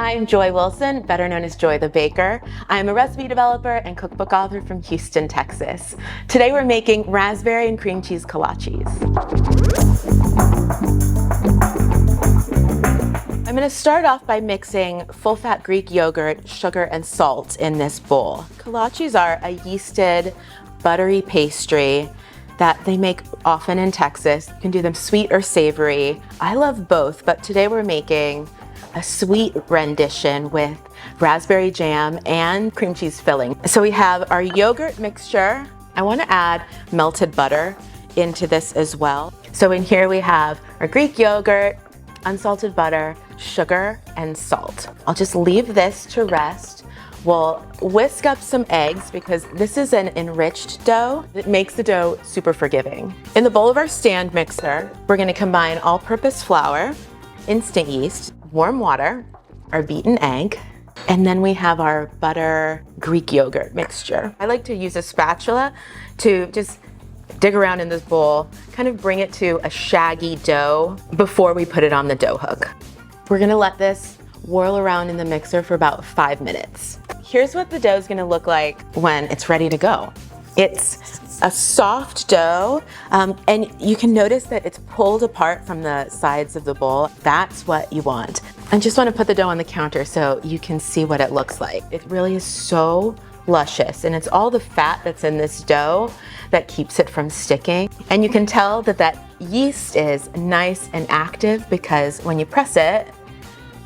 I'm Joy Wilson, better known as Joy the Baker. I'm a recipe developer and cookbook author from Houston, Texas. Today we're making raspberry and cream cheese kolaches. I'm going to start off by mixing full-fat Greek yogurt, sugar, and salt in this bowl. Kolaches are a yeasted, buttery pastry that they make often in Texas. You can do them sweet or savory. I love both, but today we're making a sweet rendition with raspberry jam and cream cheese filling. So we have our yogurt mixture. I want to add melted butter into this as well. So in here we have our Greek yogurt, unsalted butter, sugar, and salt. I'll just leave this to rest. We'll whisk up some eggs because this is an enriched dough that makes the dough super forgiving. In the bowl of our stand mixer, we're going to combine all-purpose flour, instant yeast, warm water, our beaten egg, and then we have our butter Greek yogurt mixture. I like to use a spatula to just dig around in this bowl, kind of bring it to a shaggy dough before we put it on the dough hook. We're gonna let this whirl around in the mixer for about 5 minutes. Here's what the dough is gonna look like when it's ready to go. It's a soft dough, and you can notice that it's pulled apart from the sides of the bowl. That's what you want. I just want to put the dough on the counter so you can see what it looks like. It really is so luscious, and it's all the fat that's in this dough that keeps it from sticking. And you can tell that that yeast is nice and active because when you press it,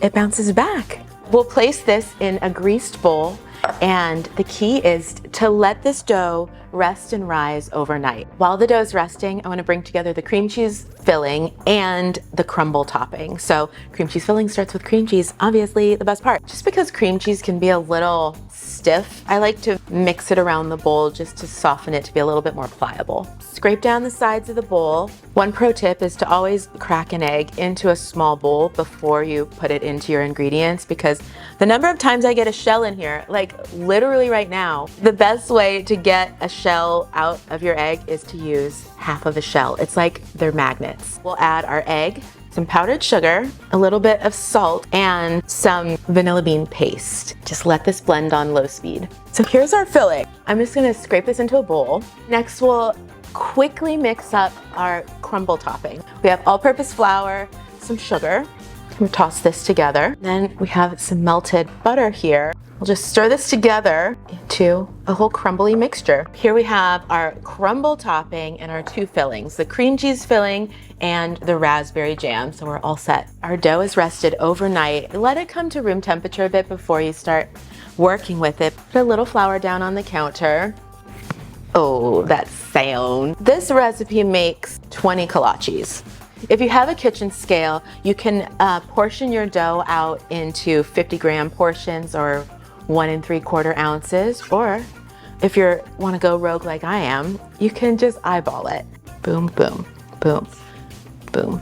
it bounces back. We'll place this in a greased bowl, and the key is to let this dough rest and rise overnight. While the dough is resting, I want to bring together the cream cheese filling and the crumble topping. So cream cheese filling starts with cream cheese, obviously the best part. Just because cream cheese can be a little stiff, I like to mix it around the bowl just to soften it to be a little bit more pliable. Scrape down the sides of the bowl. One pro tip is to always crack an egg into a small bowl before you put it into your ingredients, because the number of times I get a shell in here, like literally right now, the best way to get a shell out of your egg is to use half of a shell. It's like they're magnets. We'll add our egg, some powdered sugar, a little bit of salt, and some vanilla bean paste. Just let this blend on low speed. So here's our filling. I'm just gonna scrape this into a bowl. Next, we'll quickly mix up our crumble topping. We have all-purpose flour, some sugar. We'll toss this together. Then we have some melted butter here. We'll just stir this together into a whole crumbly mixture. Here we have our crumble topping and our two fillings, the cream cheese filling and the raspberry jam. So we're all set. Our dough is rested overnight. Let it come to room temperature a bit before you start working with it. Put a little flour down on the counter. Oh, that sound. This recipe makes 20 kolaches. If you have a kitchen scale, you can portion your dough out into 50-gram portions or 1 3/4 ounces, or if you want to go rogue like I am, you can just eyeball it. Boom, boom, boom, boom.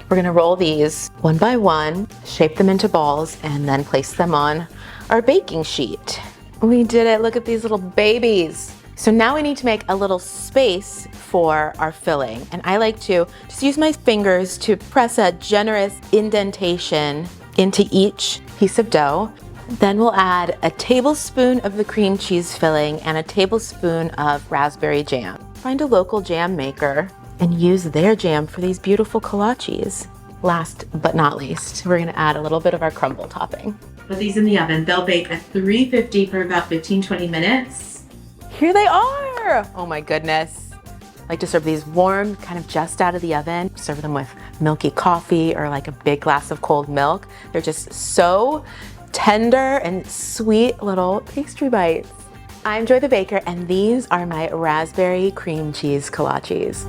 We're gonna roll these one by one, shape them into balls, and then place them on our baking sheet. We did it, look at these little babies. So now we need to make a little space for our filling. And I like to just use my fingers to press a generous indentation into each piece of dough. Then we'll add a tablespoon of the cream cheese filling and a tablespoon of raspberry jam. Find a local jam maker and use their jam for these beautiful kolaches. Last but not least, we're gonna add a little bit of our crumble topping. Put these in the oven. They'll bake at 350 for about 15-20 minutes. Here they are! Oh my goodness. I like to serve these warm, kind of just out of the oven. Serve them with milky coffee or like a big glass of cold milk. They're just so tender and sweet little pastry bites. I'm Joy the Baker, and these are my raspberry cream cheese kolaches.